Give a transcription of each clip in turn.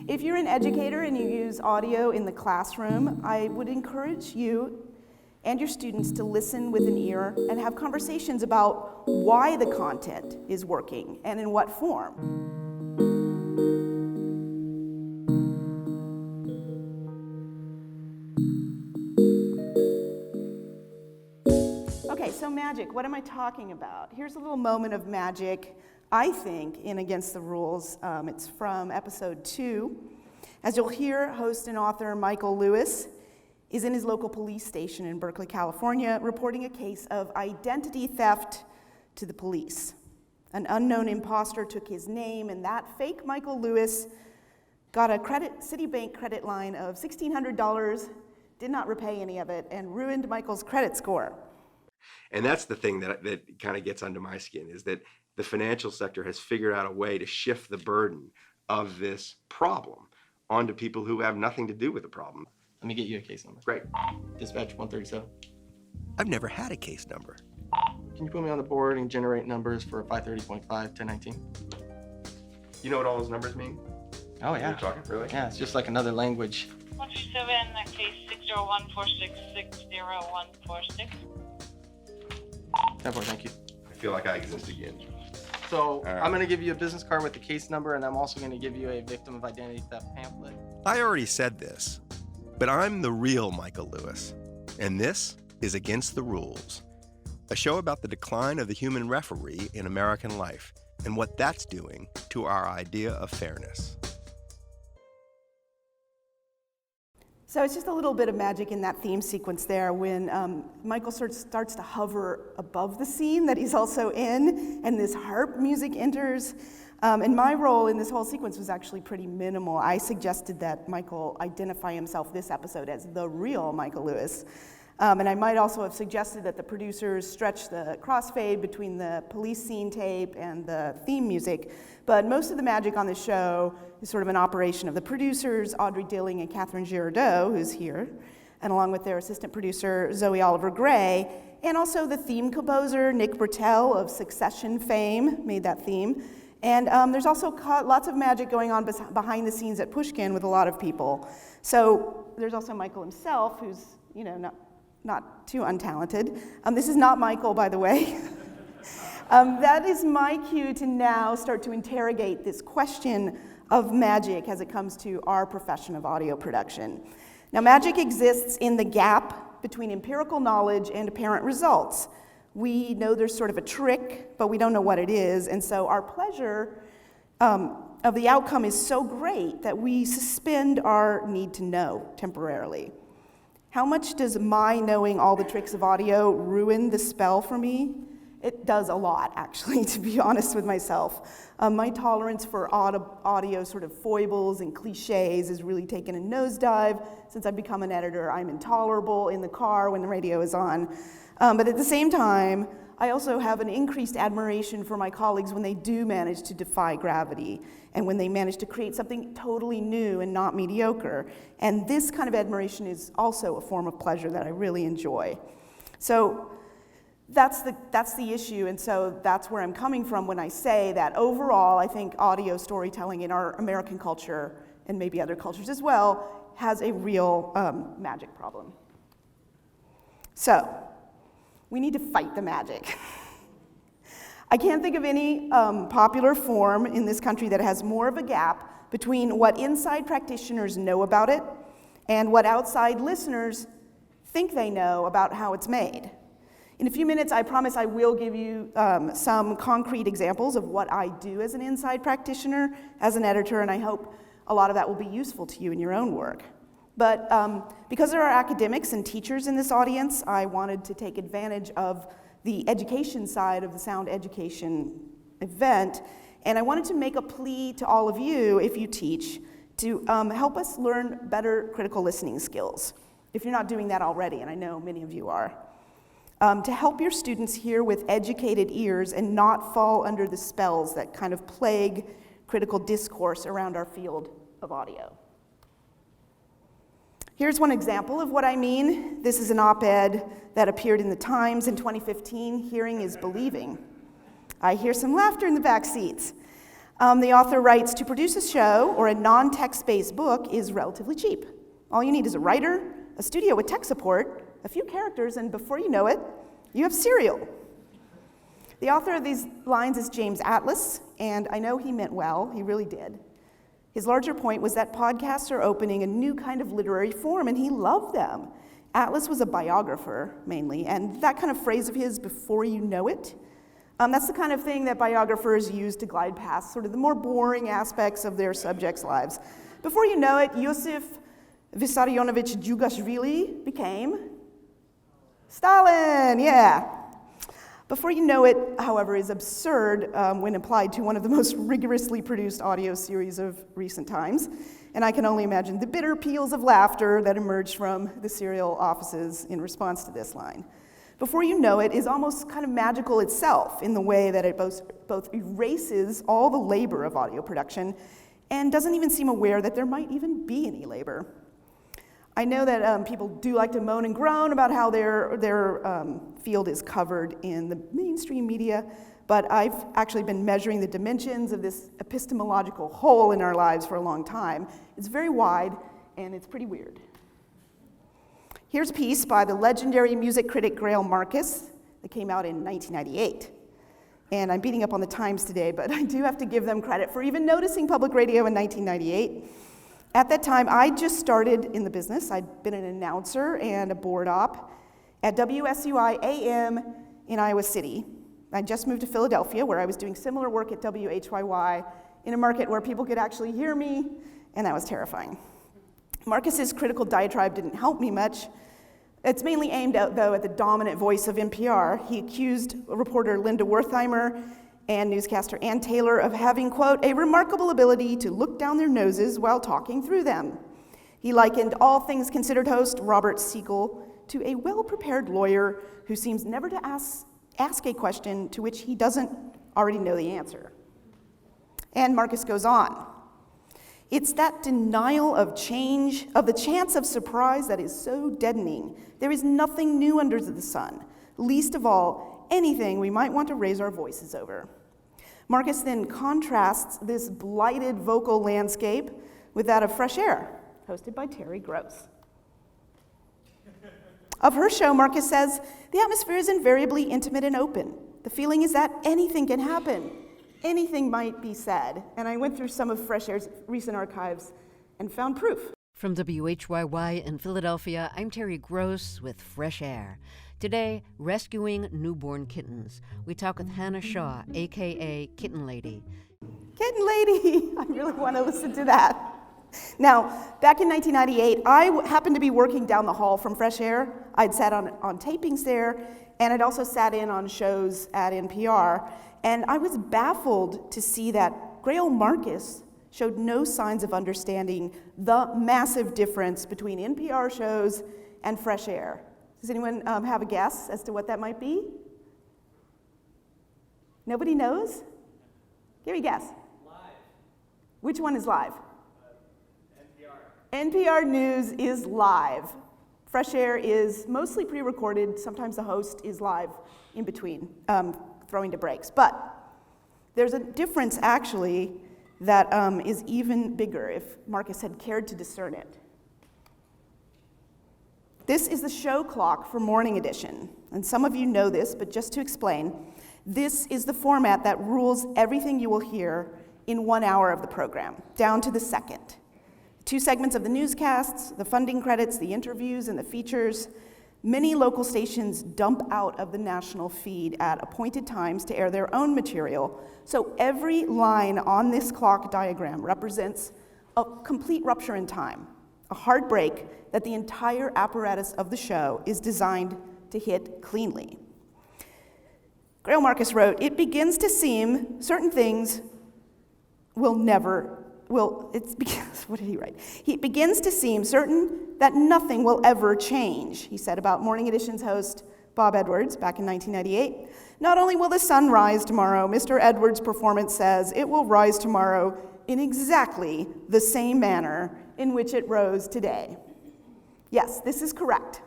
If you're an educator and you use audio in the classroom, I would encourage you and your students to listen with an ear and have conversations about why the content is working and in what form. Okay, so magic, what am I talking about? Here's a little moment of magic, I think, in Against the Rules. It's from episode 2. As you'll hear, host and author Michael Lewis is in his local police station in Berkeley, California, reporting a case of identity theft to the police. An unknown imposter took his name, and that fake Michael Lewis got a Citibank credit line of $1,600, did not repay any of it, and ruined Michael's credit score. And that's the thing that kind of gets under my skin, is that the financial sector has figured out a way to shift the burden of this problem onto people who have nothing to do with the problem. Let me get you a case number. Great. Dispatch 137. I've never had a case number. Can you put me on the board and generate numbers for 530.5, 1019? You know what all those numbers mean? Oh, yeah. You're talking, really? Yeah, it's just like another language. 137, case 60146600146. 10-4, thank you. I feel like I exist again. So right. I'm going to give you a business card with the case number, and I'm also going to give you a victim of identity theft pamphlet. I already said this, but I'm the real Michael Lewis, and this is Against the Rules, a show about the decline of the human referee in American life and what that's doing to our idea of fairness. So it's just a little bit of magic in that theme sequence there when Michael sort of starts to hover above the scene that he's also in, and this harp music enters. And my role in this whole sequence was actually pretty minimal. I suggested that Michael identify himself this episode as the real Michael Lewis. And I might also have suggested that the producers stretch the crossfade between the police scene tape and the theme music. But most of the magic on the show is sort of an operation of the producers, Audrey Dilling and Catherine Girardeau, who's here, and along with their assistant producer, Zoe Oliver Gray, and also the theme composer, Nick Bertel of Succession fame, made that theme. And there's also lots of magic going on behind the scenes at Pushkin with a lot of people. So there's also Michael himself, who's, not too untalented. This is not Michael, by the way. That is my cue to now start to interrogate this question of magic as it comes to our profession of audio production. Now, magic exists in the gap between empirical knowledge and apparent results. We know there's sort of a trick, but we don't know what it is, and so our pleasure of the outcome is so great that we suspend our need to know temporarily. How much does my knowing all the tricks of audio ruin the spell for me? It does a lot, actually, to be honest with myself. My tolerance for audio sort of foibles and cliches has really taken a nosedive. Since I've become an editor, I'm intolerable in the car when the radio is on. But at the same time, I also have an increased admiration for my colleagues when they do manage to defy gravity and when they manage to create something totally new and not mediocre. And this kind of admiration is also a form of pleasure that I really enjoy. So that's the issue, and so that's where I'm coming from when I say that overall, I think audio storytelling in our American culture, and maybe other cultures as well, has a real magic problem. So, we need to fight the magic. I can't think of any popular form in this country that has more of a gap between what inside practitioners know about it and what outside listeners think they know about how it's made. In a few minutes, I promise I will give you some concrete examples of what I do as an inside practitioner, as an editor, and I hope a lot of that will be useful to you in your own work. But because there are academics and teachers in this audience, I wanted to take advantage of the education side of the sound education event, and I wanted to make a plea to all of you, if you teach, to help us learn better critical listening skills, if you're not doing that already, and I know many of you are. To help your students hear with educated ears and not fall under the spells that kind of plague critical discourse around our field of audio. Here's one example of what I mean. This is an op-ed that appeared in the Times in 2015, Hearing is Believing. I hear some laughter in the back seats. The author writes, to produce a show or a non-text-based book is relatively cheap. All you need is a writer, a studio with tech support, a few characters, and before you know it, you have Serial. The author of these lines is James Atlas, and I know he meant well, he really did. His larger point was that podcasts are opening a new kind of literary form, and he loved them. Atlas was a biographer, mainly, and that kind of phrase of his, before you know it, that's the kind of thing that biographers use to glide past sort of the more boring aspects of their subjects' lives. Before you know it, Yosif Vissarionovich Djugashvili became Stalin, yeah. Before you know it, however, is absurd when applied to one of the most rigorously produced audio series of recent times, and I can only imagine the bitter peals of laughter that emerged from the Serial offices in response to this line. Before you know it is almost kind of magical itself in the way that it both erases all the labor of audio production and doesn't even seem aware that there might even be any labor. I know that people do like to moan and groan about how their field is covered in the mainstream media, but I've actually been measuring the dimensions of this epistemological hole in our lives for a long time. It's very wide, and it's pretty weird. Here's a piece by the legendary music critic Greil Marcus that came out in 1998. And I'm beating up on the Times today, but I do have to give them credit for even noticing public radio in 1998. At that time, I just started in the business. I'd been an announcer and a board op at WSUI AM in Iowa City. I just moved to Philadelphia, where I was doing similar work at WHYY in a market where people could actually hear me, and that was terrifying. Marcus's critical diatribe didn't help me much. It's mainly aimed at, though, at the dominant voice of NPR. He accused reporter Linda Wertheimer and newscaster Ann Taylor of having, quote, a remarkable ability to look down their noses while talking through them. He likened All Things Considered host Robert Siegel to a well-prepared lawyer who seems never to ask a question to which he doesn't already know the answer. And Marcus goes on. It's that denial of change, of the chance of surprise that is so deadening. There is nothing new under the sun, least of all, anything we might want to raise our voices over. Marcus then contrasts this blighted vocal landscape with that of Fresh Air, hosted by Terry Gross. Of her show, Marcus says, the atmosphere is invariably intimate and open. The feeling is that anything can happen. Anything might be said. And I went through some of Fresh Air's recent archives and found proof. From WHYY in Philadelphia, I'm Terry Gross with Fresh Air. Today, rescuing newborn kittens. We talk with Hannah Shaw, a.k.a. Kitten Lady. Kitten Lady! I really want to listen to that. Now, back in 1998, I happened to be working down the hall from Fresh Air. I'd sat on tapings there, and I'd also sat in on shows at NPR. And I was baffled to see that Greil Marcus showed no signs of understanding the massive difference between NPR shows and Fresh Air. Does anyone have a guess as to what that might be? Nobody knows? Give me a guess. Live. Which one is live? NPR. NPR News is live. Fresh Air is mostly pre-recorded. Sometimes the host is live in between, throwing to breaks. But there's a difference, actually, that is even bigger if Marcus had cared to discern it. This is the show clock for Morning Edition. And some of you know this, but just to explain, this is the format that rules everything you will hear in 1 hour of the program, down to the second. 2 segments of the newscasts, the funding credits, the interviews, and the features. Many local stations dump out of the national feed at appointed times to air their own material, so every line on this clock diagram represents a complete rupture in time, a hard break that the entire apparatus of the show is designed to hit cleanly. Greil Marcus wrote, it begins to seem certain things what did he write? It begins to seem certain that nothing will ever change, he said about Morning Edition's host, Bob Edwards, back in 1998. Not only will the sun rise tomorrow, Mr. Edwards' performance says it will rise tomorrow in exactly the same manner in which it rose today. Yes, this is correct.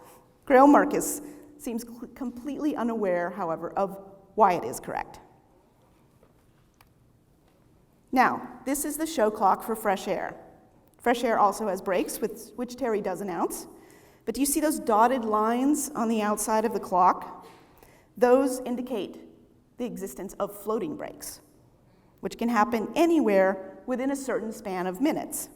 Greil Marcus seems completely unaware, however, of why it is correct. Now, this is the show clock for Fresh Air. Fresh Air also has breaks, which Terry does announce. But do you see those dotted lines on the outside of the clock? Those indicate the existence of floating breaks, which can happen anywhere within a certain span of minutes.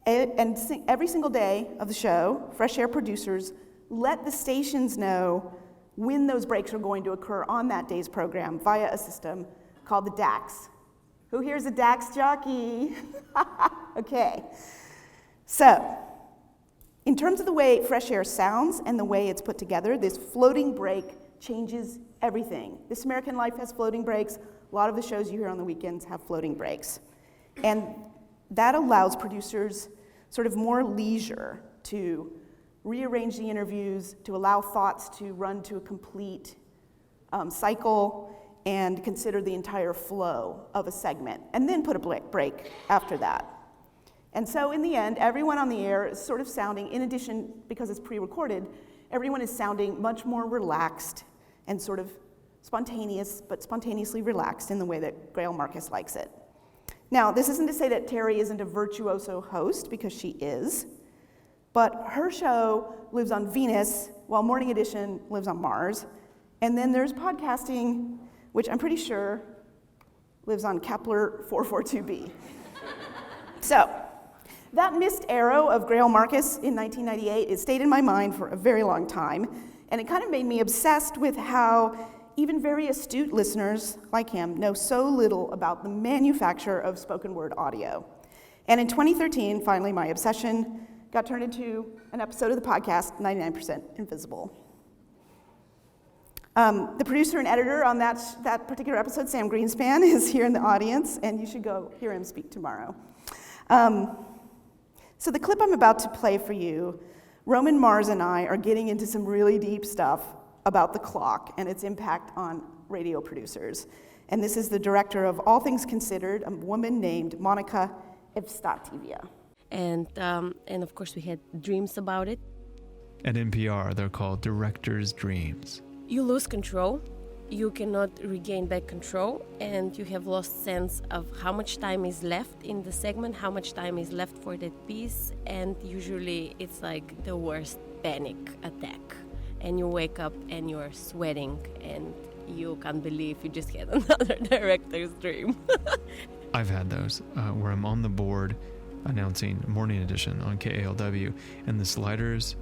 And every single day of the show, Fresh Air producers let the stations know when those breaks are going to occur on that day's program via a system called the DAX. Who here's a DAX jockey? Okay. So, in terms of the way Fresh Air sounds and the way it's put together, this floating break changes everything. This American Life has floating breaks. A lot of the shows you hear on the weekends have floating breaks. And that allows producers sort of more leisure to rearrange the interviews, to allow thoughts to run to a complete cycle and consider the entire flow of a segment, and then put a break after that. And so in the end, everyone on the air is sort of sounding, in addition, because it's pre-recorded, everyone is sounding much more relaxed and sort of spontaneous, but spontaneously relaxed in the way that Greil Marcus likes it. Now, this isn't to say that Terry isn't a virtuoso host, because she is, but her show lives on Venus, while Morning Edition lives on Mars. And then there's podcasting, which I'm pretty sure lives on Kepler 442b. So, that missed arrow of Greil Marcus in 1998, it stayed in my mind for a very long time, and it kind of made me obsessed with how even very astute listeners like him know so little about the manufacture of spoken word audio. And in 2013, finally, my obsession got turned into an episode of the podcast, 99% Invisible. The producer and editor on that particular episode, Sam Greenspan, is here in the audience, and you should go hear him speak tomorrow. So the clip I'm about to play for you, Roman Mars and I are getting into some really deep stuff about the clock and its impact on radio producers. And this is the director of All Things Considered, a woman named Monica Evstativia. And of course we had dreams about it. At NPR, they're called director's dreams. You lose control. You cannot regain back control, and you have lost sense of how much time is left in the segment, how much time is left for that piece, and usually it's like the worst panic attack. And you wake up and you're sweating, and you can't believe you just had another director's dream. I've had those where I'm on the board announcing Morning Edition on KALW, and the sliders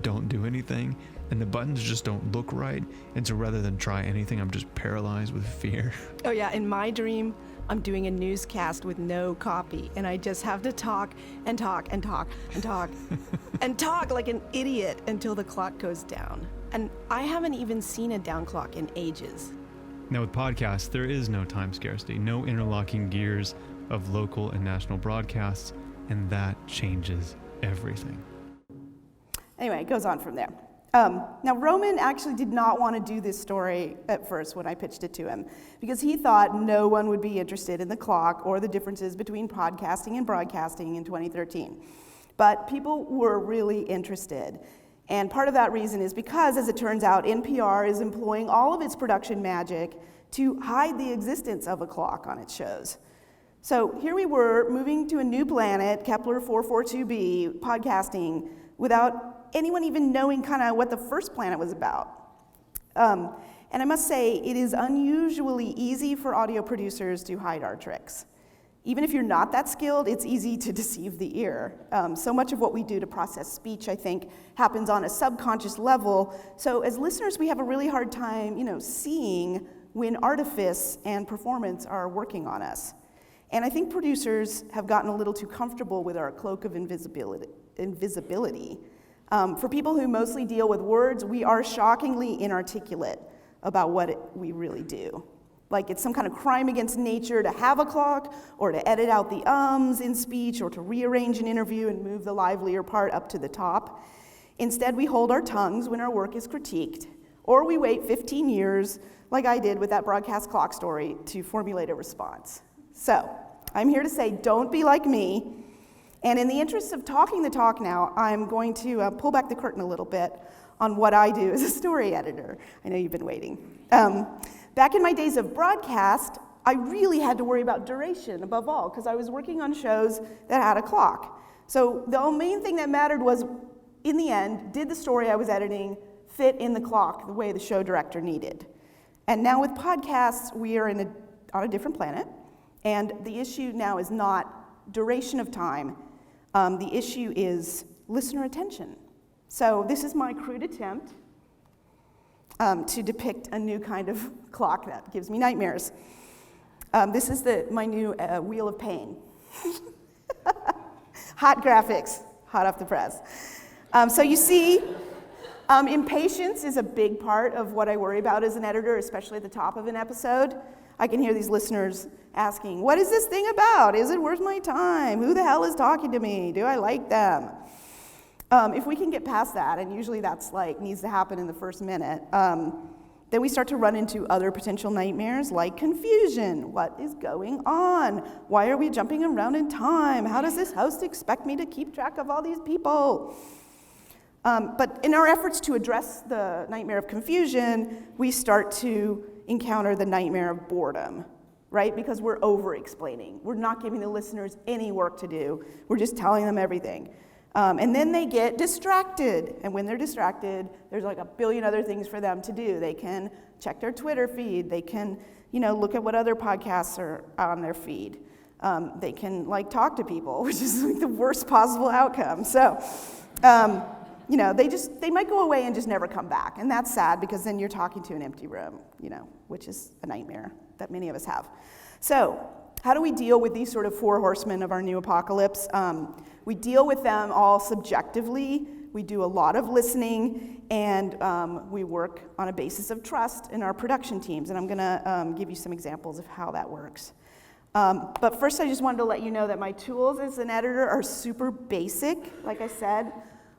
don't do anything, and the buttons just don't look right, and so rather than try anything, I'm just paralyzed with fear. Oh yeah, in my dream, I'm doing a newscast with no copy, and I just have to talk and talk and talk and talk and talk like an idiot until the clock goes down. And I haven't even seen a down clock in ages. Now with podcasts, there is no time scarcity, no interlocking gears of local and national broadcasts, and that changes everything. Anyway, it goes on from there. Now, Roman actually did not want to do this story at first when I pitched it to him, because he thought no one would be interested in the clock or the differences between podcasting and broadcasting in 2013. But people were really interested. And part of that reason is because, as it turns out, NPR is employing all of its production magic to hide the existence of a clock on its shows. So here we were, moving to a new planet, Kepler 442b, podcasting, without anyone even knowing kind of what the first planet was about. And I must say, it is unusually easy for audio producers to hide our tricks. Even if you're not that skilled, it's easy to deceive the ear. So much of what we do to process speech, I think, happens on a subconscious level. So as listeners, we have a really hard time, seeing when artifice and performance are working on us. And I think producers have gotten a little too comfortable with our cloak of invisibility. For people who mostly deal with words, we are shockingly inarticulate about what we really do. Like it's some kind of crime against nature to have a clock, or to edit out the ums in speech, or to rearrange an interview and move the livelier part up to the top. Instead, we hold our tongues when our work is critiqued, or we wait 15 years, like I did with that broadcast clock story, to formulate a response. So, I'm here to say, don't be like me. And in the interest of talking the talk now, I'm going to pull back the curtain a little bit on what I do as a story editor. I know you've been waiting. Back in my days of broadcast, I really had to worry about duration above all, because I was working on shows that had a clock. So the main thing that mattered was, in the end, did the story I was editing fit in the clock the way the show director needed? And now with podcasts, we are on a different planet, and the issue now is not duration of time. The issue is listener attention. So this is my crude attempt to depict a new kind of clock that gives me nightmares. This is my new Wheel of Pain. Hot graphics, hot off the press. So you see, impatience is a big part of what I worry about as an editor, especially at the top of an episode. I can hear these listeners asking, what is this thing about? Is it worth my time? Who the hell is talking to me? Do I like them? If we can get past that, and usually that's needs to happen in the first minute, then we start to run into other potential nightmares like confusion. What is going on? Why are we jumping around in time? How does this host expect me to keep track of all these people? But in our efforts to address the nightmare of confusion, we start to encounter the nightmare of boredom, right? Because we're over-explaining. We're not giving the listeners any work to do. We're just telling them everything. And then they get distracted. And when they're distracted, there's a billion other things for them to do. They can check their Twitter feed. They can, look at what other podcasts are on their feed. They can, talk to people, which is the worst possible outcome. So, they might go away and just never come back. And that's sad, because then you're talking to an empty room, which is a nightmare that many of us have. So, how do we deal with these sort of four horsemen of our new apocalypse? We deal with them all subjectively. We do a lot of listening, and we work on a basis of trust in our production teams. And I'm going to give you some examples of how that works. But first, I just wanted to let you know that my tools as an editor are super basic. Like I said,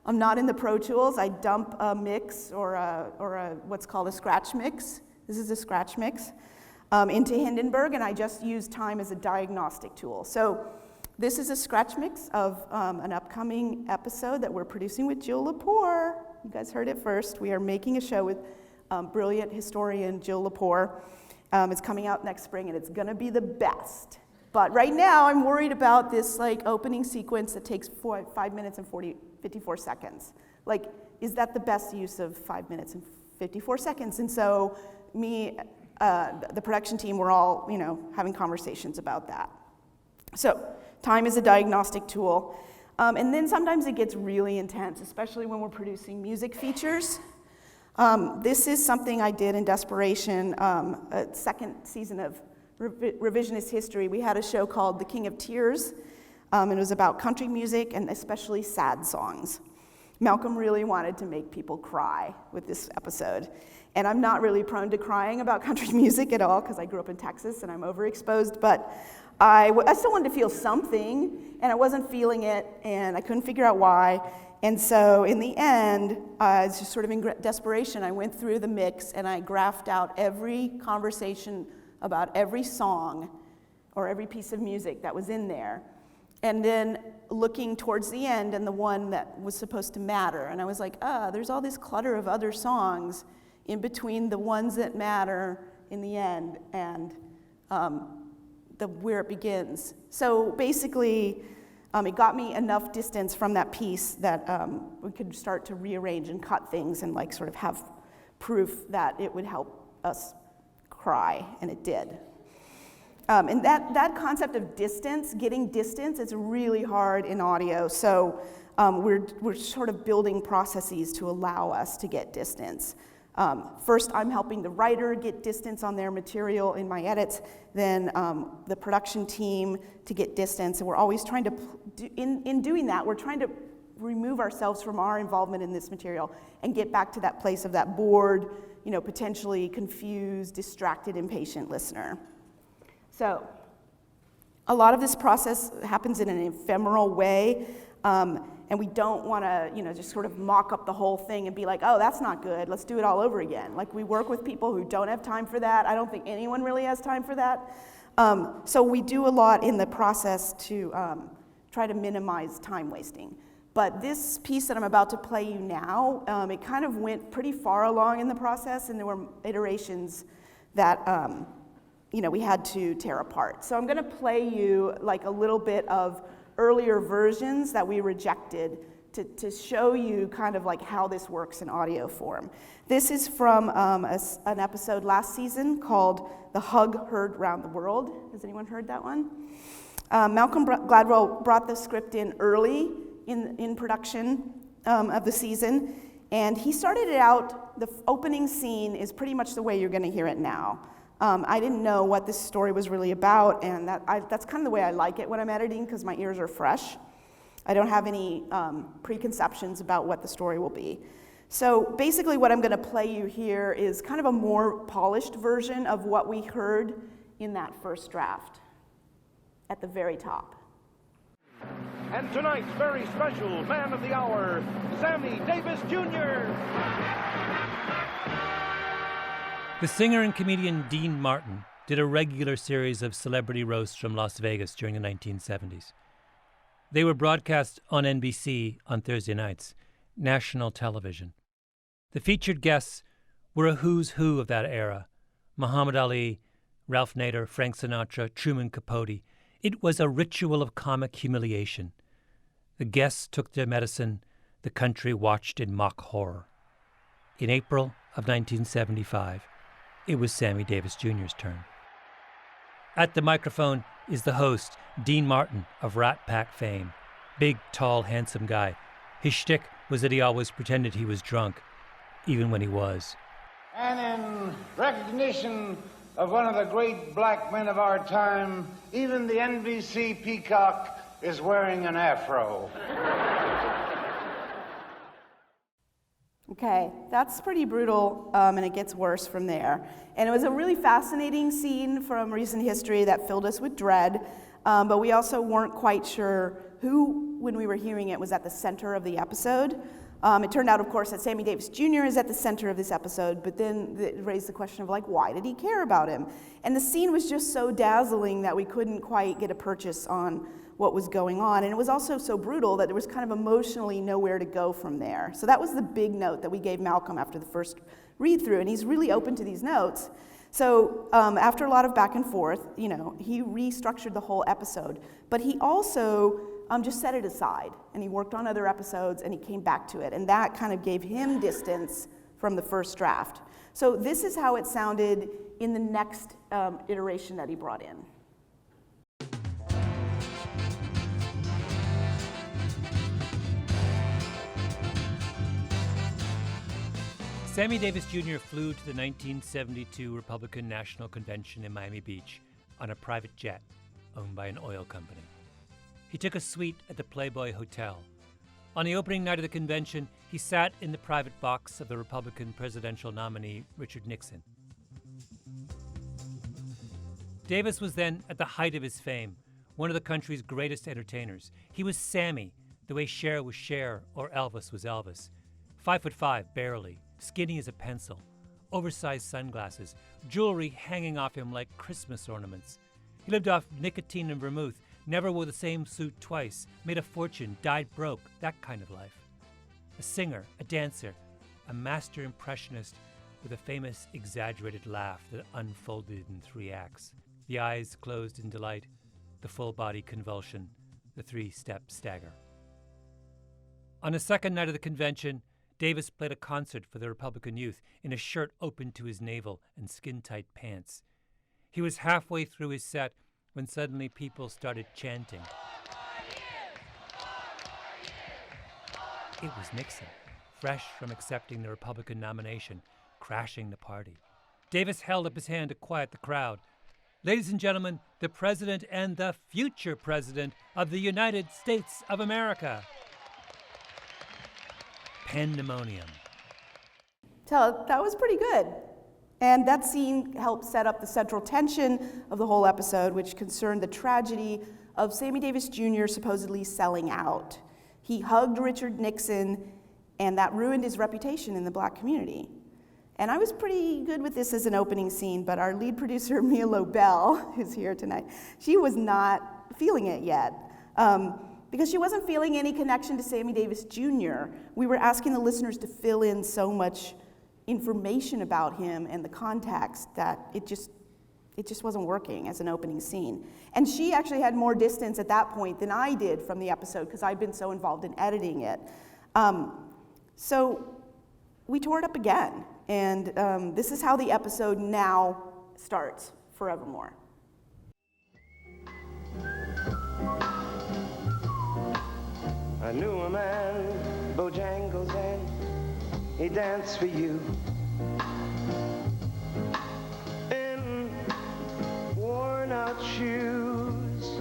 I'm not in the Pro Tools. I dump a mix or a what's called a scratch mix. This is a scratch mix into Hindenburg, and I just use time as a diagnostic tool. So this is a scratch mix of an upcoming episode that we're producing with Jill Lepore. You guys heard it first. We are making a show with brilliant historian Jill Lepore. It's coming out next spring, and it's going to be the best. But right now, I'm worried about this opening sequence that takes 5 minutes and 54 seconds. Is that the best use of 5 minutes and 54 seconds? And so the production team, we're all, having conversations about that. So time is a diagnostic tool. And then sometimes it gets really intense, especially when we're producing music features. This is something I did in desperation, a second season of Revisionist History. We had a show called The King of Tears, and it was about country music and especially sad songs. Malcolm really wanted to make people cry with this episode. And I'm not really prone to crying about country music at all, because I grew up in Texas and I'm overexposed, but I still wanted to feel something, and I wasn't feeling it, and I couldn't figure out why. And so in the end, it's just sort of in desperation, I went through the mix and I graphed out every conversation about every song or every piece of music that was in there. And then looking towards the end and the one that was supposed to matter. And I was like, there's all this clutter of other songs in between the ones that matter in the end and where it begins. So basically, it got me enough distance from that piece that we could start to rearrange and cut things and sort of have proof that it would help us cry, and it did. And that concept of distance, getting distance, it's really hard in audio. So we're sort of building processes to allow us to get distance. First, I'm helping the writer get distance on their material in my edits, then the production team to get distance. And we're always trying to, in doing that, we're trying to remove ourselves from our involvement in this material and get back to that place of that bored, potentially confused, distracted, impatient listener. So a lot of this process happens in an ephemeral way, and we don't want to, just sort of mock up the whole thing and be like, oh, that's not good, let's do it all over again. We work with people who don't have time for that. I don't think anyone really has time for that. So we do a lot in the process to try to minimize time wasting. But this piece that I'm about to play you now, it kind of went pretty far along in the process, and there were iterations that we had to tear apart. So I'm going to play you like a little bit of earlier versions that we rejected to show you kind of like how this works in audio form. This is from an episode last season called The Hug Heard Round the World. Has anyone heard that one? Malcolm Gladwell brought the script in early in production of the season, and he started it out, the opening scene is pretty much the way you're going to hear it now. I didn't know what this story was really about, and that's kind of the way I like it when I'm editing, because my ears are fresh. I don't have any preconceptions about what the story will be. So basically what I'm going to play you here is kind of a more polished version of what we heard in that first draft at the very top. And tonight's very special man of the hour, Sammy Davis Jr. The singer and comedian Dean Martin did a regular series of celebrity roasts from Las Vegas during the 1970s. They were broadcast on NBC on Thursday nights, national television. The featured guests were a who's who of that era: Muhammad Ali, Ralph Nader, Frank Sinatra, Truman Capote. It was a ritual of comic humiliation. The guests took their medicine. The country watched in mock horror. In April of 1975, it was Sammy Davis Jr.'s turn. At the microphone is the host, Dean Martin of Rat Pack fame. Big, tall, handsome guy. His shtick was that he always pretended he was drunk, even when he was. And in recognition of one of the great black men of our time, even the NBC peacock is wearing an afro. Okay, that's pretty brutal, and it gets worse from there. And it was a really fascinating scene from recent history that filled us with dread, but we also weren't quite sure who, when we were hearing it, was at the center of the episode. It turned out, of course, that Sammy Davis Jr. is at the center of this episode, but then it raised the question of, like, why did he care about him? And the scene was just so dazzling that we couldn't quite get a purchase on what was going on. And it was also so brutal that there was kind of emotionally nowhere to go from there. So that was the big note that we gave Malcolm after the first read-through, and he's really open to these notes. So after a lot of back and forth, he restructured the whole episode, but he also just set it aside, and he worked on other episodes, and he came back to it, and that kind of gave him distance from the first draft. So this is how it sounded in the next iteration that he brought in. Sammy Davis Jr. flew to the 1972 Republican National Convention in Miami Beach on a private jet owned by an oil company. He took a suite at the Playboy Hotel. On the opening night of the convention, he sat in the private box of the Republican presidential nominee, Richard Nixon. Davis was then at the height of his fame, one of the country's greatest entertainers. He was Sammy, the way Cher was Cher or Elvis was Elvis. 5'5", barely, skinny as a pencil, oversized sunglasses, jewelry hanging off him like Christmas ornaments. He lived off nicotine and vermouth, never wore the same suit twice, made a fortune, died broke, that kind of life. A singer, a dancer, a master impressionist with a famous exaggerated laugh that unfolded in 3 acts. The eyes closed in delight, the full body convulsion, the 3-step stagger. On the second night of the convention, Davis played a concert for the Republican youth in a shirt open to his navel and skin-tight pants. He was halfway through his set when suddenly people started chanting. It was Nixon, fresh from accepting the Republican nomination, crashing the party. Davis held up his hand to quiet the crowd. Ladies and gentlemen, the President and the future President of the United States of America. Pandemonium. So that was pretty good. And that scene helped set up the central tension of the whole episode, which concerned the tragedy of Sammy Davis Jr. supposedly selling out. He hugged Richard Nixon, and that ruined his reputation in the black community. And I was pretty good with this as an opening scene, but our lead producer, Mia Lobell, who's here tonight, she was not feeling it yet. Because she wasn't feeling any connection to Sammy Davis Jr. We were asking the listeners to fill in so much information about him and the context that it just it just wasn't working as an opening scene. And she actually had more distance at that point than I did from the episode because I'd been so involved in editing it. So we tore it up again. And this is how the episode now starts, forevermore. I knew a man, Bojangles, and he danced for you. In worn-out shoes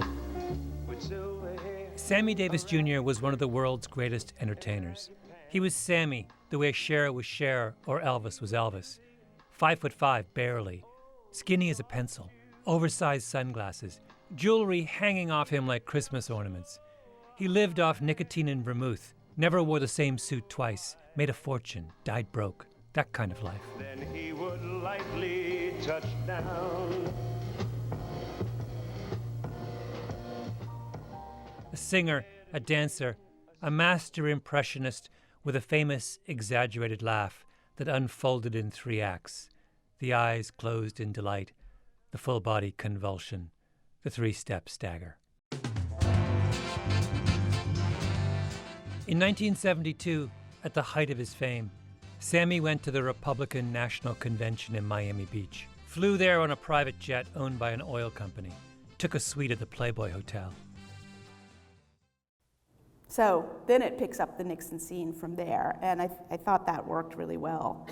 with silver hair. Sammy Davis Jr. was one of the world's greatest entertainers. He was Sammy, the way Cher was Cher or Elvis was Elvis. 5'5", barely. Skinny as a pencil. Oversized sunglasses. Jewelry hanging off him like Christmas ornaments. He lived off nicotine and vermouth. Never wore the same suit twice. Made a fortune. Died broke. That kind of life. Then he would lightly touch down. A singer, a dancer, a master impressionist with a famous exaggerated laugh that unfolded in 3 acts. The eyes closed in delight, the full body convulsion, the 3-step stagger. In 1972, at the height of his fame, Sammy went to the Republican National Convention in Miami Beach, flew there on a private jet owned by an oil company, took a suite at the Playboy Hotel. So then it picks up the Nixon scene from there, and I thought that worked really well.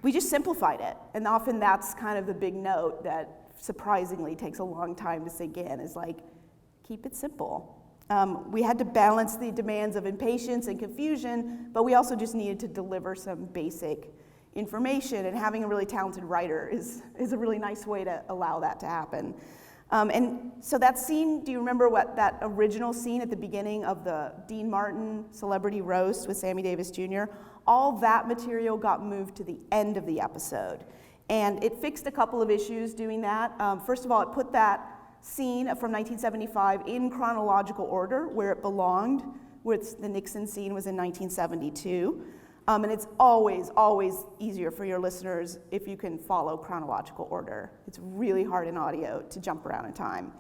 We just simplified it, and often that's kind of the big note that surprisingly takes a long time to sink in, is like, keep it simple. We had to balance the demands of impatience and confusion, but we also just needed to deliver some basic information, and having a really talented writer is a really nice way to allow that to happen. And so that scene, do you remember what that original scene at the beginning of the Dean Martin celebrity roast with Sammy Davis Jr.? All that material got moved to the end of the episode. And it fixed a couple of issues doing that. First of all, it put that scene from 1975 in chronological order where it belonged, which the Nixon scene was in 1972. And it's always, always easier for your listeners if you can follow chronological order. It's really hard in audio to jump around in time.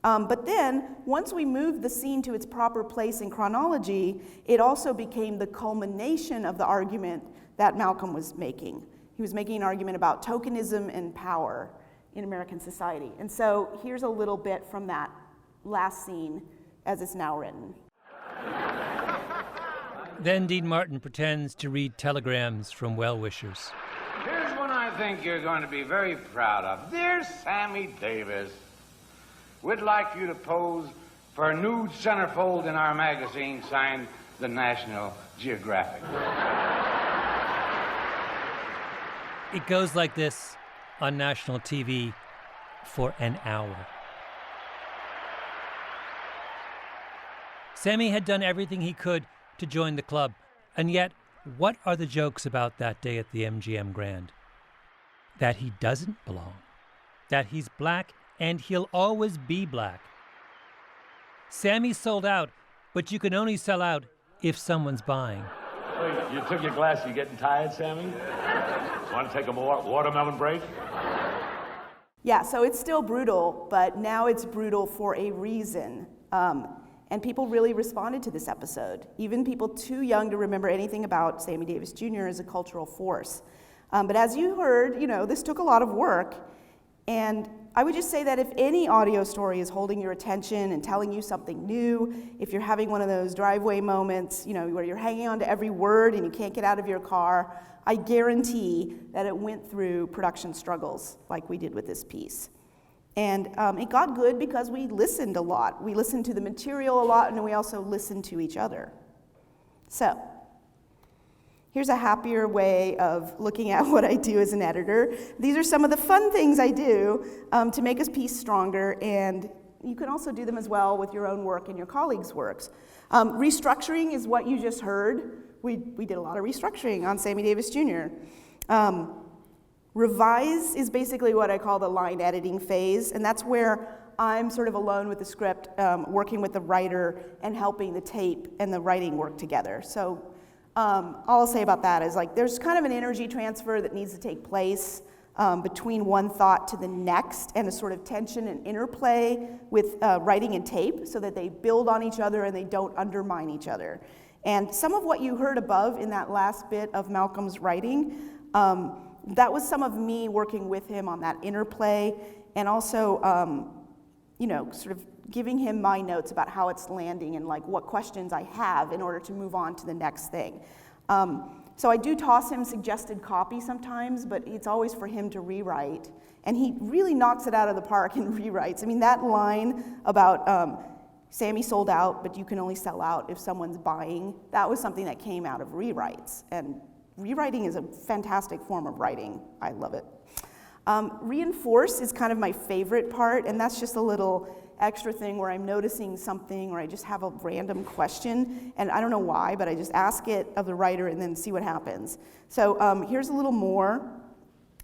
But then, once we moved the scene to its proper place in chronology, it also became the culmination of the argument that Malcolm was making. He was making an argument about tokenism and power in American society. And so here's a little bit from that last scene as it's now written. Then Dean Martin pretends to read telegrams from well-wishers. Here's one I think you're going to be very proud of. Dear Sammy Davis, we'd like you to pose for a nude centerfold in our magazine signed the National Geographic. It goes like this on national TV for an hour. Sammy had done everything he could to join the club, and yet, what are the jokes about that day at the MGM Grand? That he doesn't belong, that he's black and he'll always be black. Sammy sold out, but you can only sell out if someone's buying. Wait, you took your glass, you getting tired, Sammy? Want to take a watermelon break? Yeah, so it's still brutal, but now it's brutal for a reason. And people really responded to this episode, even people too young to remember anything about Sammy Davis Jr. as a cultural force. But as you heard, this took a lot of work. And I would just say that if any audio story is holding your attention and telling you something new, if you're having one of those driveway moments, where you're hanging on to every word and you can't get out of your car, I guarantee that it went through production struggles like we did with this piece. And it got good because we listened a lot. We listened to the material a lot, and we also listened to each other. So, here's a happier way of looking at what I do as an editor. These are some of the fun things I do to make a piece stronger, and you can also do them as well with your own work and your colleagues' works. Restructuring is what you just heard. We did a lot of restructuring on Sammy Davis Jr. Revise is basically what I call the line editing phase, and that's where I'm sort of alone with the script, working with the writer and helping the tape and the writing work together. So all I'll say about that is there's kind of an energy transfer that needs to take place between one thought to the next, and a sort of tension and interplay with writing and tape so that they build on each other and they don't undermine each other. And some of what you heard above in that last bit of Malcolm's writing, that was some of me working with him on that interplay, and also, sort of giving him my notes about how it's landing and like what questions I have in order to move on to the next thing. So I do toss him suggested copy sometimes, but it's always for him to rewrite. And he really knocks it out of the park and rewrites. I mean, that line about Sammy sold out, but you can only sell out if someone's buying, that was something that came out of rewrites. And rewriting is a fantastic form of writing. I love it. Reinforce is kind of my favorite part, and that's just a little extra thing where I'm noticing something or I just have a random question, and I don't know why, but I just ask it of the writer and then see what happens. So here's a little more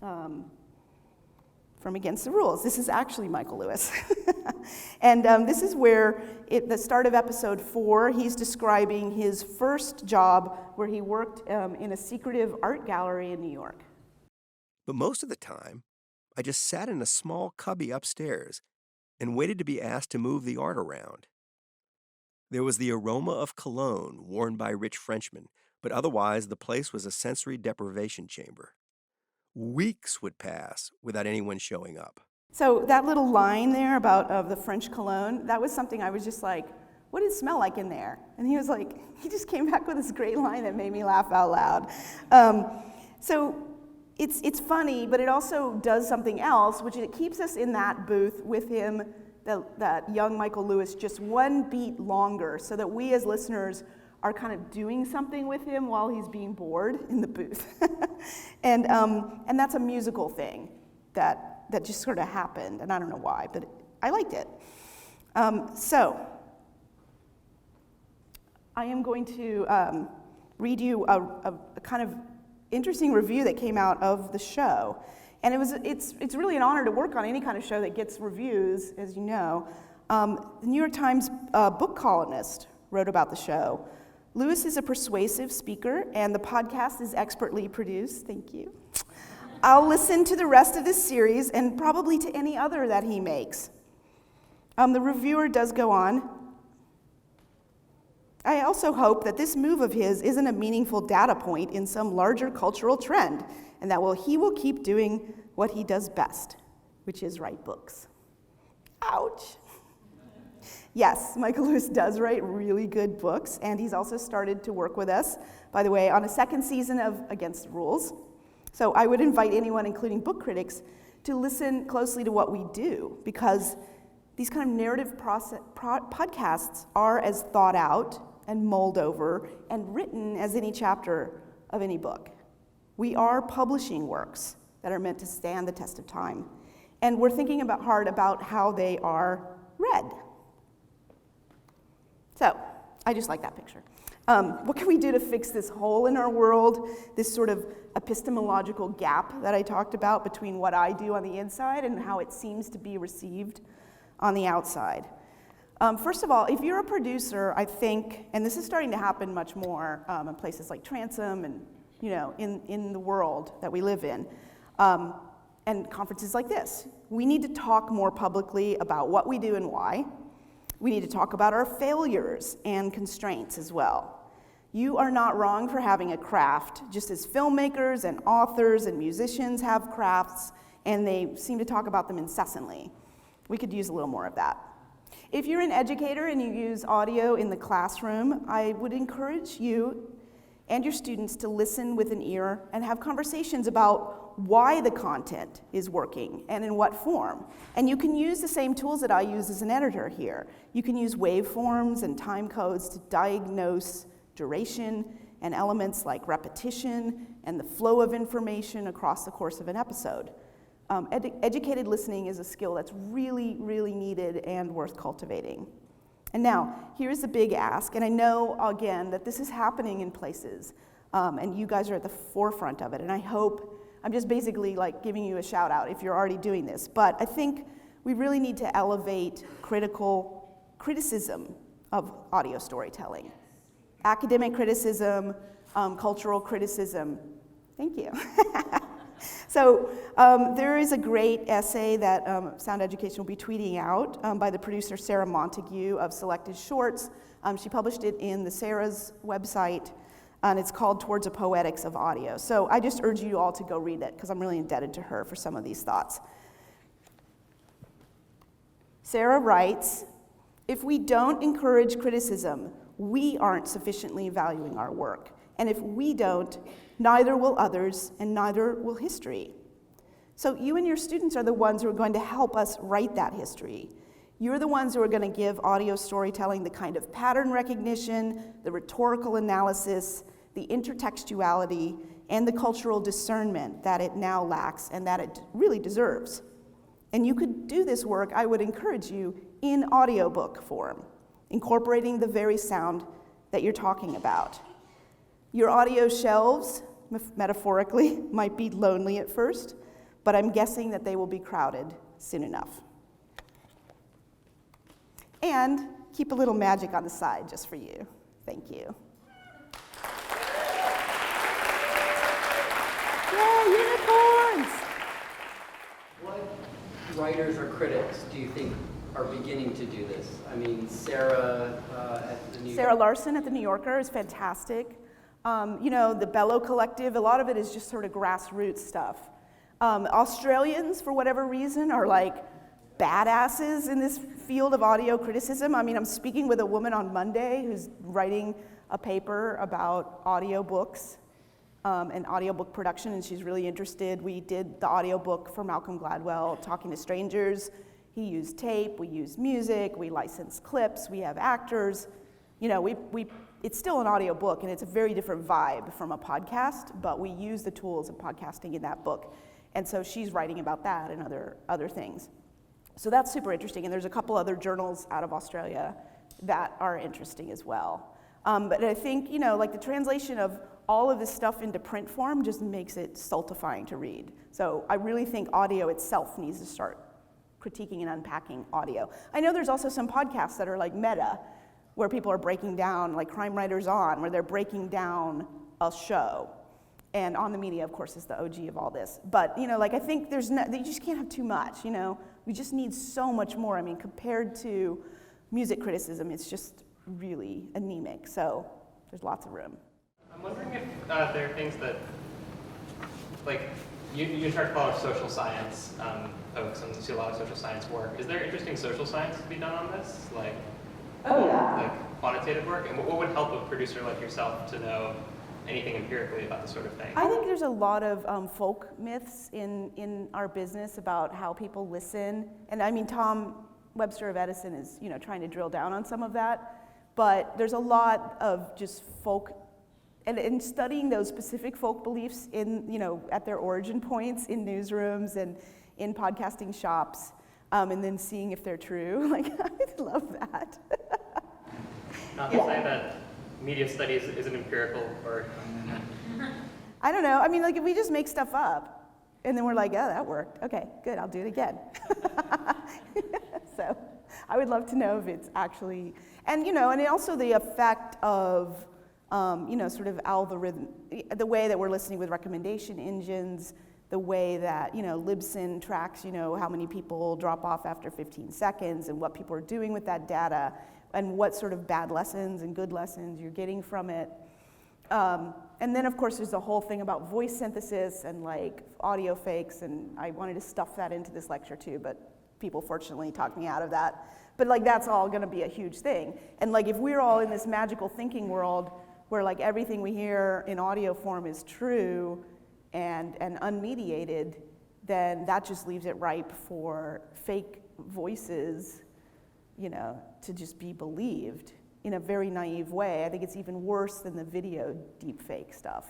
from Against the Rules. This is actually Michael Lewis. And this is where, at the start of episode 4, he's describing his first job where he worked in a secretive art gallery in New York. But most of the time, I just sat in a small cubby upstairs and waited to be asked to move the art around. There was the aroma of cologne worn by rich Frenchmen, but otherwise the place was a sensory deprivation chamber. Weeks would pass without anyone showing up. So that little line there about the French cologne, that was something I was just like, what did it smell like in there? And he was like, he just came back with this great line that made me laugh out loud. So it's funny, but it also does something else, which it keeps us in that booth with him, that young Michael Lewis, just one beat longer, so that we as listeners are kind of doing something with him while he's being bored in the booth. And that's a musical thing that just sort of happened, and I don't know why, but I liked it. So I am going to read you a kind of interesting review that came out of the show. And it's really an honor to work on any kind of show that gets reviews, as you know. The New York Times book columnist wrote about the show. Lewis is a persuasive speaker, and the podcast is expertly produced. Thank you. I'll listen to the rest of this series and probably to any other that he makes. The reviewer does go on. I also hope that this move of his isn't a meaningful data point in some larger cultural trend, and that he will keep doing what he does best, which is write books. Ouch. Yes, Michael Lewis does write really good books, and he's also started to work with us, by the way, on a second season of Against the Rules. So I would invite anyone, including book critics, to listen closely to what we do, because these kind of narrative podcasts are as thought out and mulled over and written as any chapter of any book. We are publishing works that are meant to stand the test of time, and we're thinking hard about how they are read. So, I just like that picture. What can we do to fix this hole in our world, this sort of epistemological gap that I talked about between what I do on the inside and how it seems to be received on the outside? First of all, if you're a producer, I think, and this is starting to happen much more in places like Transom and in the world that we live in, and conferences like this, we need to talk more publicly about what we do and why. We need to talk about our failures and constraints as well. You are not wrong for having a craft, just as filmmakers and authors and musicians have crafts, and they seem to talk about them incessantly. We could use a little more of that. If you're an educator and you use audio in the classroom, I would encourage you and your students to listen with an ear and have conversations about why the content is working and in what form. And you can use the same tools that I use as an editor here. You can use waveforms and time codes to diagnose duration and elements like repetition and the flow of information across the course of an episode. Educated listening is a skill that's really, really needed and worth cultivating. And now, here's the big ask, and I know, again, that this is happening in places, and you guys are at the forefront of it, and I hope, I'm just basically like giving you a shout out if you're already doing this, but I think we really need to elevate criticism of audio storytelling. Academic criticism, cultural criticism. Thank you. So there is a great essay that Sound Education will be tweeting out by the producer Sarah Montague of Selected Shorts. She published it in the Sarah's website, and it's called Towards a Poetics of Audio. So I just urge you all to go read it, because I'm really indebted to her for some of these thoughts. Sarah writes, if we don't encourage criticism, we aren't sufficiently valuing our work. And if we don't, neither will others, and neither will history. So you and your students are the ones who are going to help us write that history. You're the ones who are going to give audio storytelling the kind of pattern recognition, the rhetorical analysis, the intertextuality, and the cultural discernment that it now lacks and that it really deserves. And you could do this work, I would encourage you, in audiobook form, incorporating the very sound that you're talking about. Your audio shelves, metaphorically, might be lonely at first, but I'm guessing that they will be crowded soon enough. And keep a little magic on the side just for you. Thank you. Yay, unicorns! What writers or critics do you think are beginning to do this? I mean, Sarah at the New Yorker. Sarah Larson at the New Yorker is fantastic. You know, the Bellow Collective, a lot of it is just sort of grassroots stuff. Australians, for whatever reason, are like badasses in this field of audio criticism. I mean, I'm speaking with a woman on Monday who's writing a paper about audiobooks and audiobook production, and she's really interested. We did the audiobook for Malcolm Gladwell, Talking to Strangers. He used tape, we used music, we licensed clips, we have actors. You know, it's still an audiobook, and it's a very different vibe from a podcast, but we use the tools of podcasting in that book. And so she's writing about that and other things. So that's super interesting, and there's a couple other journals out of Australia that are interesting as well. But I think, you know, like the translation of all of this stuff into print form just makes it stultifying to read. So I really think audio itself needs to start critiquing and unpacking audio. I know there's also some podcasts that are like meta, where people are breaking down, like Crime Writers On, where they're breaking down a show. And On the Media, of course, is the OG of all this. But, you know, like I think you just can't have too much, you know? We just need so much more. I mean, compared to music criticism, it's just really anemic. So there's lots of room. I'm wondering if there are things that, like, you in charge of a lot of social science folks and see a lot of social science work. Is there interesting social science to be done on this? Like, like quantitative work? And what would help a producer like yourself to know anything empirically about this sort of thing? I think there's a lot of folk myths in our business about how people listen. And I mean, Tom Webster of Edison is, you know, trying to drill down on some of that. But there's a lot of just folk, and studying those specific folk beliefs in, you know, at their origin points in newsrooms and in podcasting shops, and then seeing if they're true. Like, I love that. Not to say that media studies is an empirical work. I don't know. I mean, like if we just make stuff up and then we're like, oh, that worked. Okay, good, I'll do it again. So I would love to know if it's actually, and you know, and also the effect of, you know, sort of algorithm, the way that we're listening with recommendation engines, the way that, you know, Libsyn tracks, you know, how many people drop off after 15 seconds and what people are doing with that data, and what sort of bad lessons and good lessons you're getting from it. And then, of course, there's the whole thing about voice synthesis and like audio fakes, and I wanted to stuff that into this lecture too, but people fortunately talked me out of that. But like that's all gonna be a huge thing. And like if we're all in this magical thinking world where like everything we hear in audio form is true and unmediated, then that just leaves it ripe for fake voices, you know, to just be believed in a very naive way. I think it's even worse than the video deepfake stuff.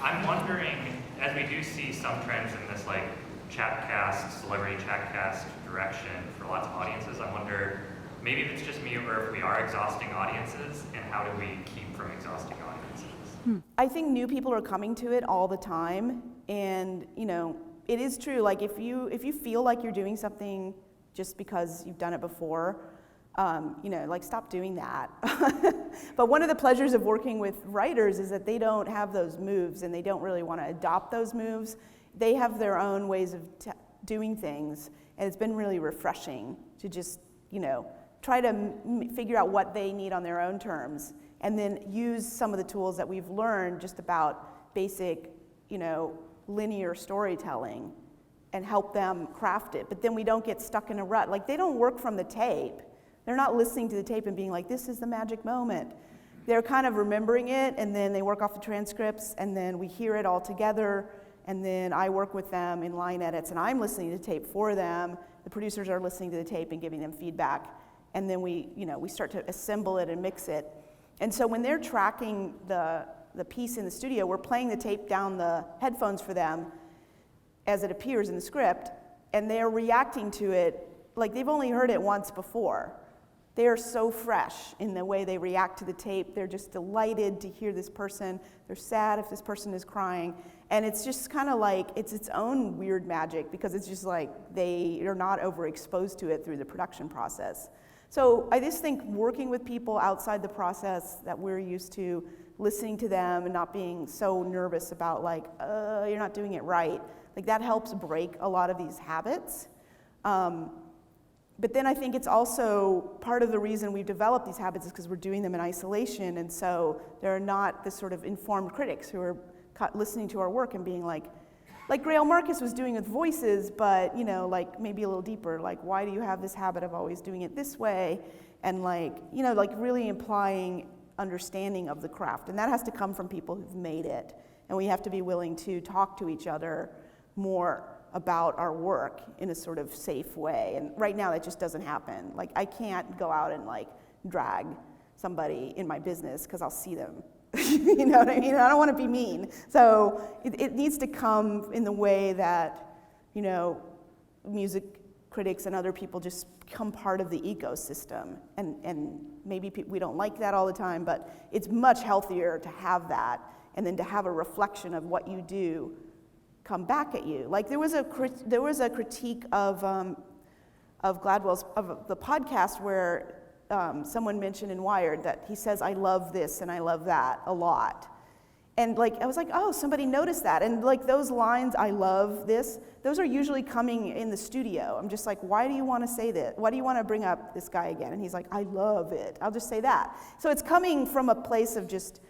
I'm wondering, as we do see some trends in this like chatcast, celebrity chatcast direction for lots of audiences, I wonder maybe if it's just me or if we are exhausting audiences, and how do we keep from exhausting audiences? I think new people are coming to it all the time, and you know, it is true. Like if you feel like you're doing something just because you've done it before, you know, like stop doing that. But one of the pleasures of working with writers is that they don't have those moves and they don't really want to adopt those moves. they have their own ways of doing things, and it's been really refreshing to just, try to figure out what they need on their own terms, and then use some of the tools that we've learned just about basic, linear storytelling and help them craft it. But then we don't get stuck in a rut. Like, they don't work from the tape. They're not listening to the tape and being like, this is the magic moment. They're kind of remembering it, and then they work off the transcripts, and then we hear it all together, and then I work with them in line edits, and I'm listening to tape for them. The producers are listening to the tape and giving them feedback, and then we start to assemble it and mix it. And so when they're tracking the piece in the studio, we're playing the tape down the headphones for them as it appears in the script, and they're reacting to it like they've only heard it once before. They are so fresh in the way they react to the tape. They're just delighted to hear this person. They're sad if this person is crying. And it's just kind of like, it's its own weird magic, because it's just like they are not overexposed to it through the production process. So I just think working with people outside the process that we're used to, listening to them and not being so nervous about like, you're not doing it right, like that helps break a lot of these habits. But then I think it's also part of the reason we've developed these habits is because we're doing them in isolation, and so there are not the sort of informed critics who are listening to our work and being like Greil Marcus was doing with voices, but like maybe a little deeper, like why do you have this habit of always doing it this way, and like really implying understanding of the craft, and that has to come from people who've made it, and we have to be willing to talk to each other more about our work in a sort of safe way. And right now that just doesn't happen. Like, I can't go out and like drag somebody in my business because I'll see them. You know what I mean? I don't want to be mean. So it needs to come in the way that, music critics and other people just become part of the ecosystem. And maybe we don't like that all the time, but it's much healthier to have that, and then to have a reflection of what you do come back at you. Like there was a critique of Gladwell's of the podcast where someone mentioned in Wired that he says, "I love this and I love that" a lot, and like I was like, oh, somebody noticed that, and like those lines, "I love this," those are usually coming in the studio. I'm just like, why do you want to say that? Why do you want to bring up this guy again? And he's like, "I love it." I'll just say that. So it's coming from a place of just.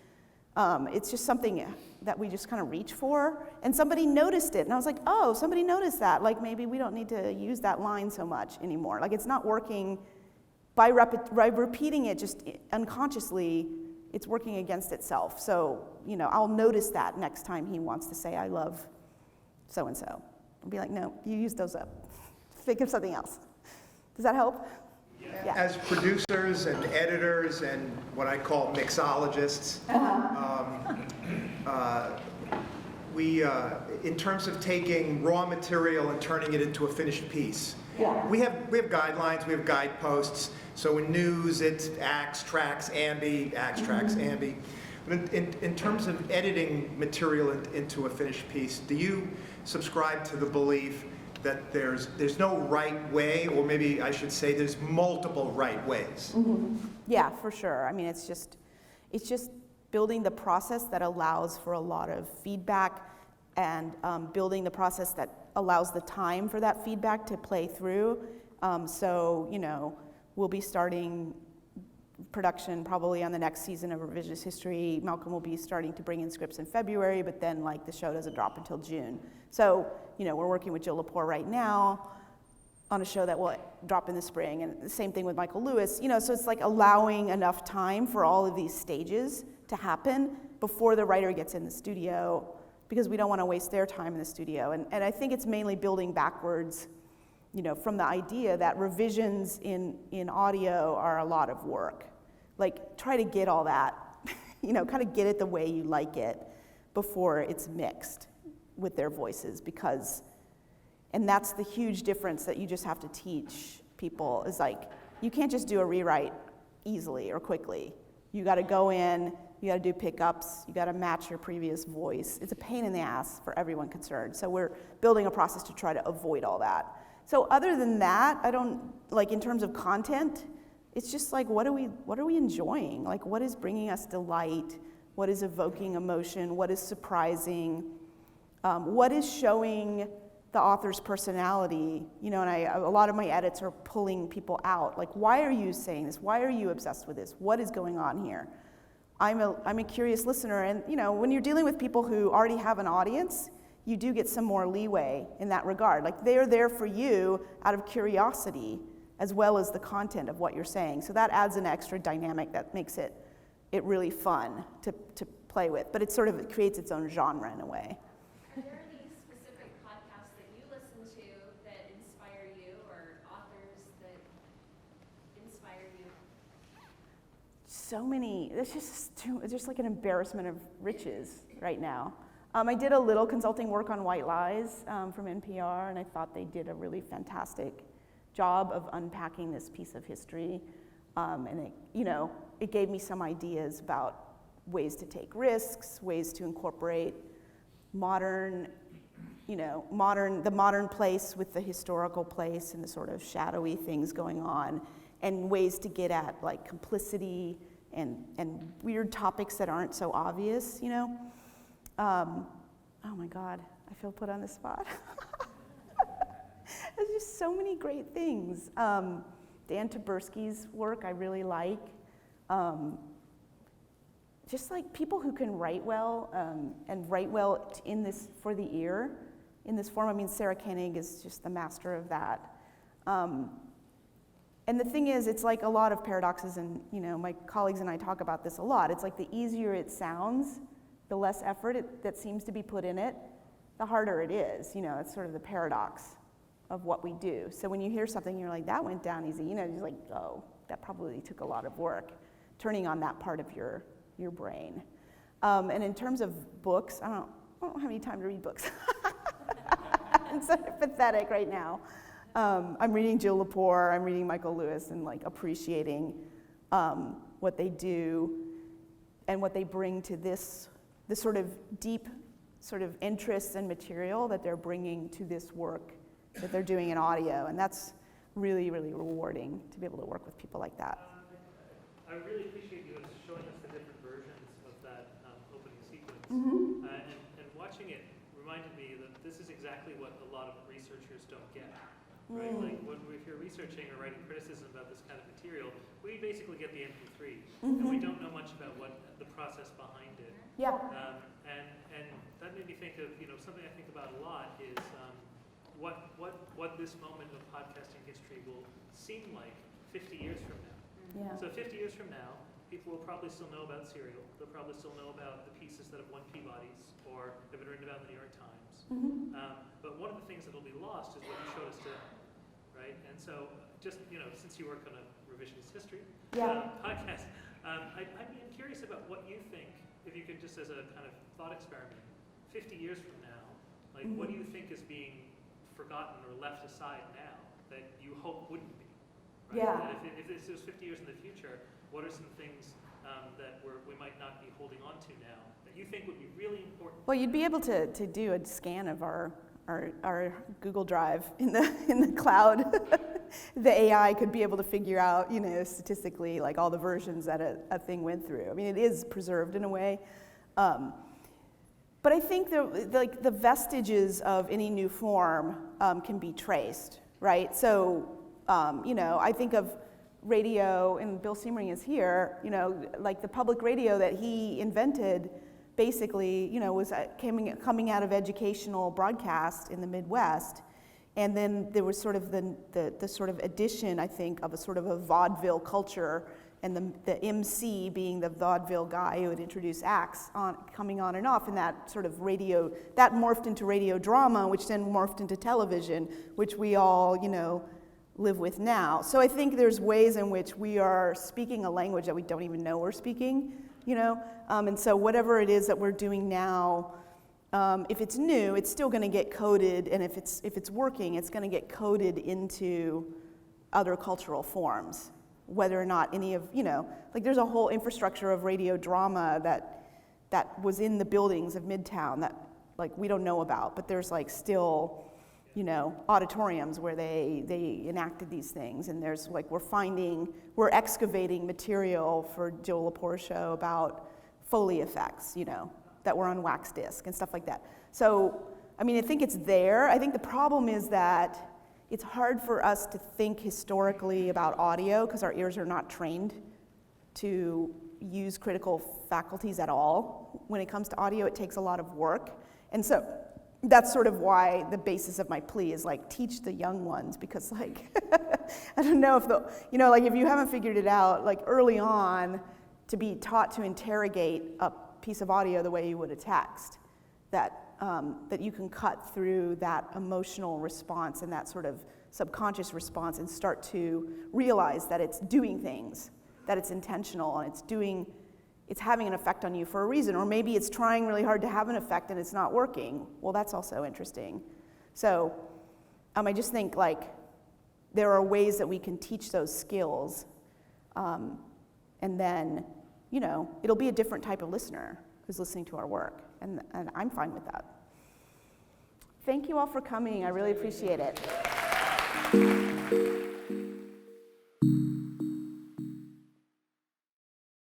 It's just something that we just kind of reach for, and somebody noticed it, and I was like, oh, somebody noticed that, like maybe we don't need to use that line so much anymore. Like it's not working by repeating it just unconsciously, it's working against itself. So, I'll notice that next time he wants to say, "I love so-and-so." I'll be like, no, you use those up. Think of something else. Does that help? Yeah. As producers and editors and what I call mixologists, we, in terms of taking raw material and turning it into a finished piece, we have guidelines, we have guideposts. So in news, it's acts, tracks, ambi, acts, tracks, ambi. But in terms of editing material into a finished piece, do you subscribe to the belief that there's no right way, or maybe I should say there's multiple right ways? Mm-hmm. Yeah, for sure. I mean, it's just building the process that allows for a lot of feedback, and building the process that allows the time for that feedback to play through. So, we'll be starting production probably on the next season of Revisionist History. Malcolm will be starting to bring in scripts in February, but then like the show doesn't drop until June. So, we're working with Jill Lepore right now on a show that will drop in the spring, and the same thing with Michael Lewis. So it's like allowing enough time for all of these stages to happen before the writer gets in the studio, because we don't want to waste their time in the studio. And I think it's mainly building backwards, from the idea that revisions in audio are a lot of work. Like, try to get all that, kind of get it the way you like it before it's mixed with their voices, and that's the huge difference that you just have to teach people, is like, you can't just do a rewrite easily or quickly. You got to go in, you got to do pickups, you got to match your previous voice. It's a pain in the ass for everyone concerned. So we're building a process to try to avoid all that. So other than that, I don't, like in terms of content, it's just like, what are we enjoying? Like, what is bringing us delight? What is evoking emotion? What is surprising? What is showing the author's personality? You know, and a lot of my edits are pulling people out. Like, why are you saying this? Why are you obsessed with this? What is going on here? I'm a curious listener, and you know, when you're dealing with people who already have an audience, you do get some more leeway in that regard. Like, they're there for you out of curiosity as well as the content of what you're saying. So that adds an extra dynamic that makes it really fun to play with. But it creates its own genre in a way. Are there any specific podcasts that you listen to that inspire you, or authors that inspire you? So many. It's just like an embarrassment of riches right now. I did a little consulting work on White Lies from NPR, and I thought they did a really fantastic job of unpacking this piece of history. And it gave me some ideas about ways to take risks, ways to incorporate the modern place with the historical place and the sort of shadowy things going on, and ways to get at like complicity and weird topics that aren't so obvious, you know. Oh my God, I feel put on the spot. There's just so many great things. Dan Taberski's work I really like. Just like people who can write well and write well in this for the ear in this form. I mean, Sarah Koenig is just the master of that. And the thing is, it's like a lot of paradoxes, and you know, my colleagues and I talk about this a lot. It's like the easier it sounds, the less effort that seems to be put in it, the harder it is. You know, it's sort of the paradox of what we do. So when you hear something, you're like, that went down easy. You know, you're like, oh, that probably took a lot of work, turning on that part of your brain. And in terms of books, I don't have any time to read books. I'm sort of pathetic right now. I'm reading Jill Lepore, I'm reading Michael Lewis, and like appreciating what they do and what they bring to this sort of deep sort of interests and material that they're bringing to this work that they're doing in audio. And that's really, really rewarding to be able to work with people like that. I really appreciate you showing us the different versions of that opening sequence. Mm-hmm. And watching it reminded me that this is exactly what a lot of researchers don't get. Right? Like if you're researching or writing criticism about this kind of material, we basically get the MP3, and we don't know much about what the process behind it. Yeah. And that made me think of, you know, something I think about a lot is what this moment of podcasting history will seem like 50 years from now. Yeah. So 50 years from now, people will probably still know about Serial. They'll probably still know about the pieces that have won Peabody's or have been written about in the New York Times. Mm-hmm. But one of the things that will be lost is what you showed us today, right? And so, just, you know, since you work on a revisionist history podcast, I'm curious about what you think, if you could, just as a kind of thought experiment, 50 years from now, like what do you think is being forgotten or left aside now that you hope wouldn't be? Right? Yeah. And if this is 50 years in the future, what are some things that we might not be holding on to now that you think would be really important? Well, you'd be able to do a scan of our Google Drive in the cloud. The AI could be able to figure out, you know, statistically, like all the versions that a thing went through. I mean, it is preserved in a way. But I think the vestiges of any new form can be traced, right? So, you know, I think of radio, and Bill Siemering is here, you know, like the public radio that he invented basically, you know, was coming out of educational broadcast in the Midwest. And then there was sort of the sort of addition, I think, of a sort of a vaudeville culture, and the MC being the vaudeville guy who would introduce acts coming on and off, and that sort of radio, that morphed into radio drama, which then morphed into television, which we all, you know, live with now. So I think there's ways in which we are speaking a language that we don't even know we're speaking, you know? And so whatever it is that we're doing now, if it's new, it's still gonna get coded, and if it's working, it's gonna get coded into other cultural forms, whether or not any of, you know, like there's a whole infrastructure of radio drama that was in the buildings of Midtown that like we don't know about, but there's like still, you know, auditoriums where they enacted these things, and there's like we're excavating material for Jill Lepore's show about Foley effects, you know. that were on wax disc and stuff like that. So, I mean, I think it's there. I think the problem is that it's hard for us to think historically about audio because our ears are not trained to use critical faculties at all. When it comes to audio, it takes a lot of work. And so that's sort of why the basis of my plea is like, teach the young ones, because like, I don't know if like if you haven't figured it out, like early on, to be taught to interrogate a piece of audio the way you would a text, that you can cut through that emotional response and that sort of subconscious response and start to realize that it's doing things, that it's intentional, and it's having an effect on you for a reason, or maybe it's trying really hard to have an effect and it's not working. Well, that's also interesting. So I just think like there are ways that we can teach those skills, and then, it'll be a different type of listener who's listening to our work, and I'm fine with that. Thank you all for coming. I really appreciate it.